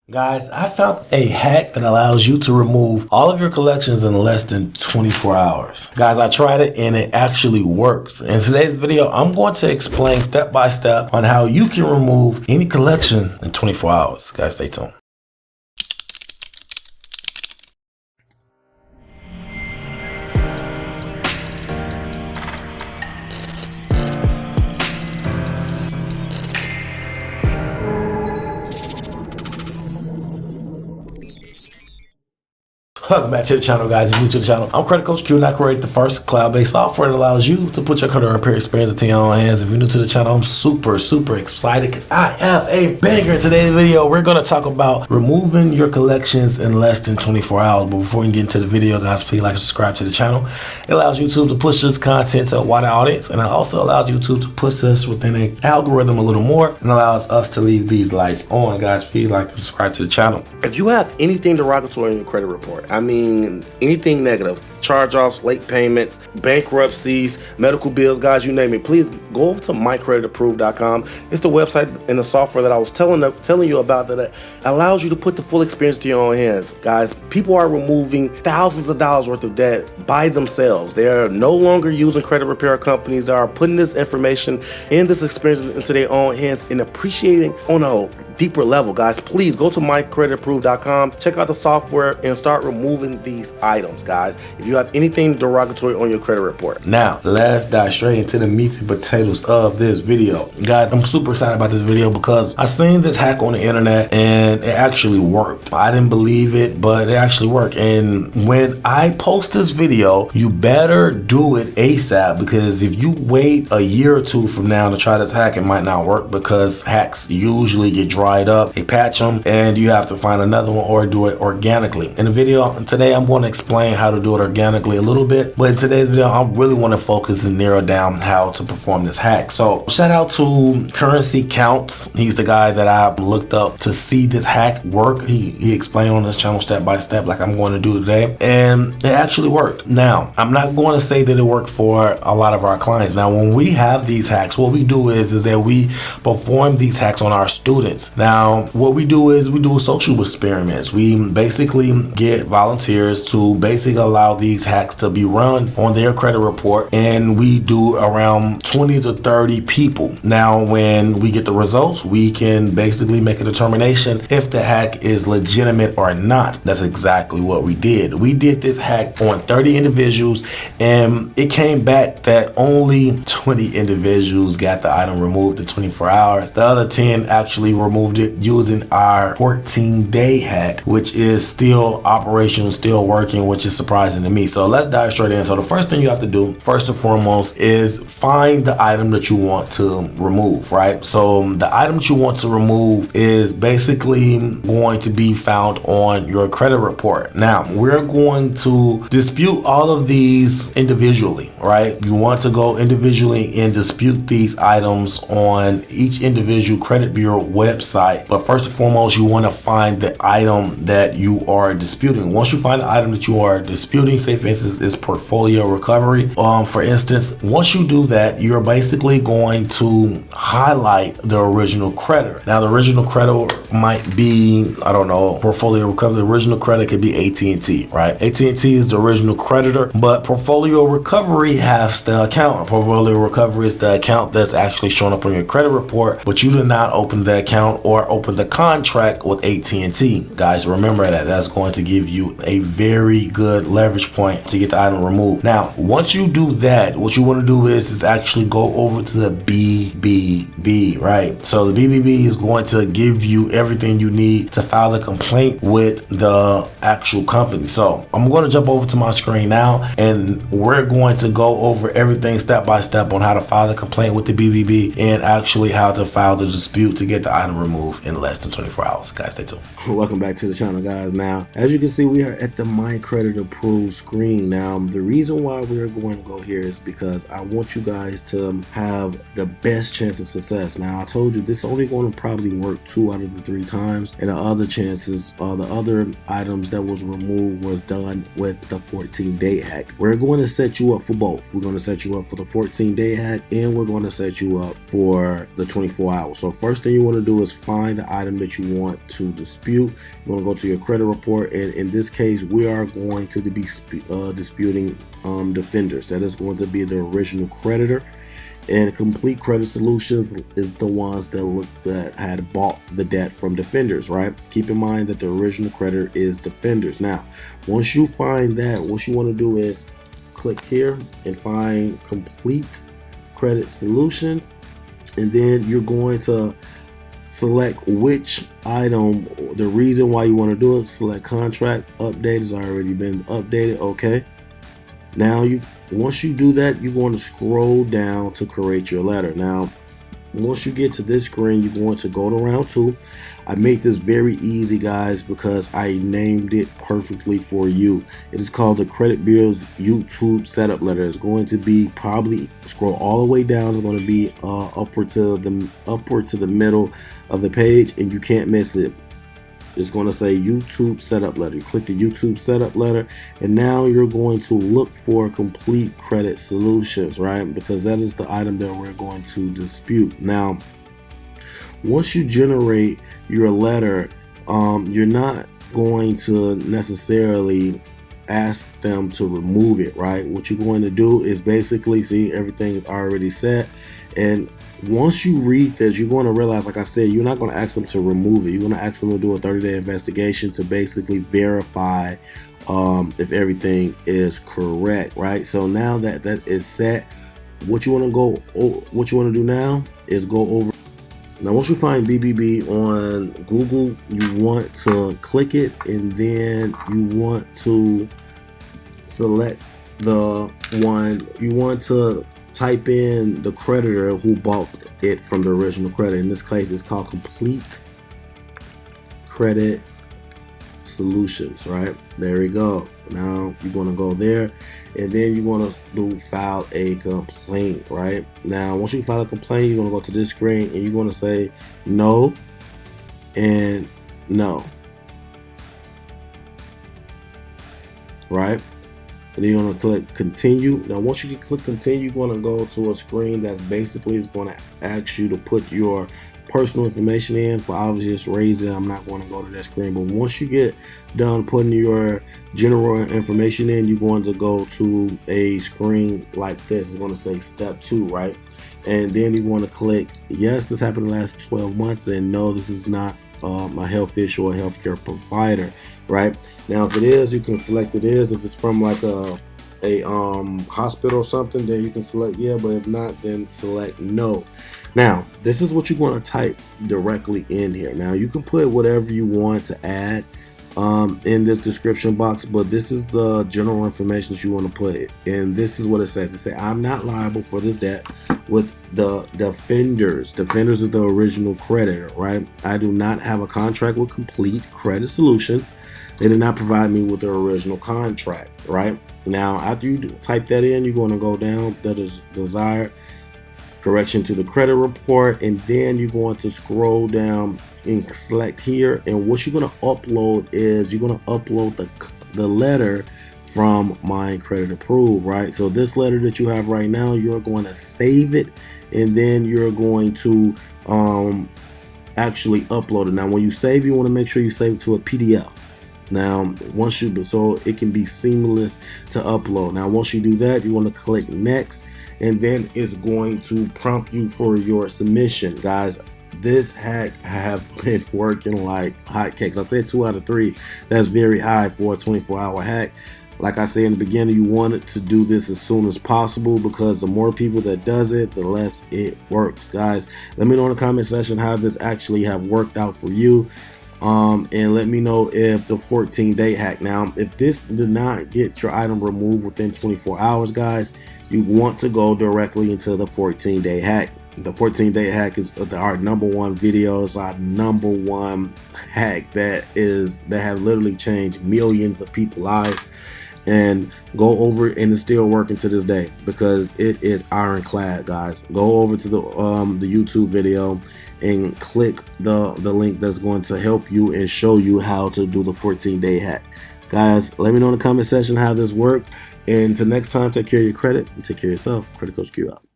Guys, I found a hack that allows you to remove all of your collections in less than 24 hours. Guys, I tried it and it actually works. In today's video, I'm going to explain step by step on how you can remove any collection in 24 hours. Guys, stay tuned. Welcome back to the channel, guys. If you're new to the channel, I'm Credit Coach Q, and I created the first cloud-based software that allows you to put your credit repair experience into your own hands. If you're new to the channel, I'm super excited because I have a banger in today's video. We're going to talk about removing your collections in less than 24 hours. But before we get into the video, guys, please like and subscribe to the channel. It allows YouTube to push this content to a wider audience, and it also allows YouTube to push us within an algorithm a little more and allows us to leave these lights on. Guys, please like and subscribe to the channel. If you have anything derogatory in your credit report, I mean, anything negative, charge-offs, late payments, bankruptcies, medical bills, guys, you name it, please go over to mycreditapproved.com. It's the website and the software that I was telling you about that allows you to put the full experience to your own hands. Guys, people are removing thousands of dollars worth of debt by themselves. They are no longer using credit repair companies. They are putting this information and this experience into their own hands and appreciating on a deeper level. Guys, please go to mycreditapproved.com, check out the software and start removing these items, guys, if you have anything derogatory on your credit report. Now, let's dive straight into the meat and potatoes of this video. Guys, I'm super excited about this video because I seen this hack on the internet and it actually worked. I didn't believe it, but it actually worked. And when I post this video, you better do it ASAP, because if you wait a year or two from now to try this hack, it might not work, because hacks usually get dried up, they patch them, and you have to find another one or do it organically. In the video today, I'm going to explain how to do it organically a little bit, but in today's video, I really want to focus and narrow down how to perform this hack. So shout out to Currency Counts. He's the guy that I looked up to see this hack work. He explained on this channel step by step like I'm going to do today, and it actually worked. Now, I'm not going to say that it worked for a lot of our clients. Now, when we have these hacks, what we do is that we perform these hacks on our students. Now, what we do is we do social experiments. We basically get volunteers to basically allow these hacks to be run on their credit report, and we do around 20 to 30 people. Now, when we get the results, we can basically make a determination if the hack is legitimate or not. That's exactly what we did. We did this hack on 30 individuals, and it came back that only 20 individuals got the item removed in 24 hours. The other 10 actually removed it using our 14-day hack, which is still operational, still working, which is surprising to me. So let's dive straight in. So the first thing you have to do, first and foremost, is find the item that you want to remove, right? So the item that you want to remove is basically going to be found on your credit report. Now, we're going to dispute all of these individually, right? You want to go individually and dispute these items on each individual credit bureau website. But first and foremost, you want to find the item that you are disputing. Once you find the item that you are disputing, say for instance is portfolio recovery, for instance, once you do that, you're basically going to highlight the original creditor. Now, the original creditor might be, I don't know, portfolio recovery. The original creditor could be AT&T, right? AT&T is the original creditor, but portfolio recovery has the account. Portfolio recovery is the account that's actually showing up on your credit report, but you did not open the account or open the contract with AT&T. Guys, remember that. That's going to give you a very good leverage point to get the item removed. Now, once you do that, what you want to do is actually go over to the BBB, right? So the BBB is going to give you everything you need to file the complaint with the actual company. So I'm going to jump over to my screen now, and we're going to go over everything step by step on how to file the complaint with the BBB and actually how to file the dispute to get the item removed in less than 24 hours. Guys, stay tuned. Welcome back to the channel, guys. Now, as you can see, we are at the My Credit Approved screen. Now, the reason why we're going to go here is because I want you guys to have the best chance of success. Now, I told you this is only going to probably work 2 out of the 3 times, and the other chances, the other items that was removed was done with the 14-day hack. We're going to set you up for both. We're going to set you up for the 14-day hack, and we're going to set you up for the 24 hours. So first thing you want to do is find the item that you want to dispute. You want to go to your credit report, and in this case we are going to be disputing Defenders. That is going to be the original creditor, and Complete Credit Solutions is the ones that had bought the debt from Defenders, right? Keep in mind that the original creditor is Defenders. Now, once you find that, what you want to do is click here and find Complete Credit Solutions, and then you're going to select which item, the reason why you want to do it. Select contract update has already been updated. Okay, now once you do that, you're going to scroll down to create your letter. Now once you get to this screen, you're going to go to round 2. I made this very easy, guys, because I named it perfectly for you. It is called the Credit Bureau's YouTube setup letter. It's going to be, probably scroll all the way down, it's going to be upward to the middle of the page, and you can't miss it. It's going to say YouTube setup letter. You click the YouTube setup letter, and now you're going to look for Complete Credit Solutions, right? Because that is the item that we're going to dispute. Now, once you generate your letter, you're not going to necessarily ask them to remove it, right? What you're going to do is basically, see, everything is already set, and once you read this, you're going to realize, like I said, you're not going to ask them to remove it. You're going to ask them to do a 30-day investigation to basically verify if everything is correct, right? So now that is set, what you want to do now is go over. Now, once you find BBB on Google, you want to click it, and then you want to select the one you want to type in the creditor who bought it from the original creditor. In this case, it's called Complete Credit Solutions, right? There we go. Now you're going to go there, and then you're going to file a complaint, right? Now, once you file a complaint, you're going to go to this screen, and you're going to say no and no, right? And then you're going to click continue. Now, once you click continue, you're going to go to a screen that's basically is going to ask you to put your personal information in. For obvious reason, I'm not going to go to that screen. But once you get done putting your general information in, you're going to go to a screen like this. It's going to say step 2, right? And then you want to click yes, this happened in the last 12 months, and no, this is not a health issue or a healthcare provider, right? Now, if it is, you can select it is. If it's from like a hospital or something, then you can select yeah, but if not, then select no. Now, this is what you're going to type directly in here. Now, you can put whatever you want to add in this description box, but this is the general information that you want to put, and this is what it says. It says, I'm not liable for this debt with the Defenders. Defenders is the original creditor, right? I do not have a contract with Complete Credit Solutions. They did not provide me with the original contract, right? Now, after you type that in, you're going to go down, that is desired correction to the credit report, and then you're going to scroll down and select here, and what you're going to upload is you're going to upload the letter from My Credit Approved, right? So this letter that you have right now, you're going to save it, and then you're going to actually upload it. Now, when you save, you want to make sure you save it to a PDF. Now, so it can be seamless to upload. Now, once you do that, you want to click next, and then it's going to prompt you for your submission. Guys, this hack have been working like hotcakes. I said 2 out of 3. That's very high for a 24-hour hack. Like I said in the beginning, you want to do this as soon as possible, because the more people that does it, the less it works. Guys, let me know in the comment section how this actually have worked out for you. And let me know if the 14-day hack. Now, if this did not get your item removed within 24 hours, guys, you want to go directly into the 14-day hack. The 14-day hack is our #1 video. It's our #1 hack that have literally changed millions of people's lives. And go over it, and it's still working to this day because it is ironclad, guys. Go over to the YouTube video and click the link that's going to help you and show you how to do the 14-day hack. Guys, let me know in the comment section how this worked. And until next time, take care of your credit and take care of yourself. Credit Coach Q out.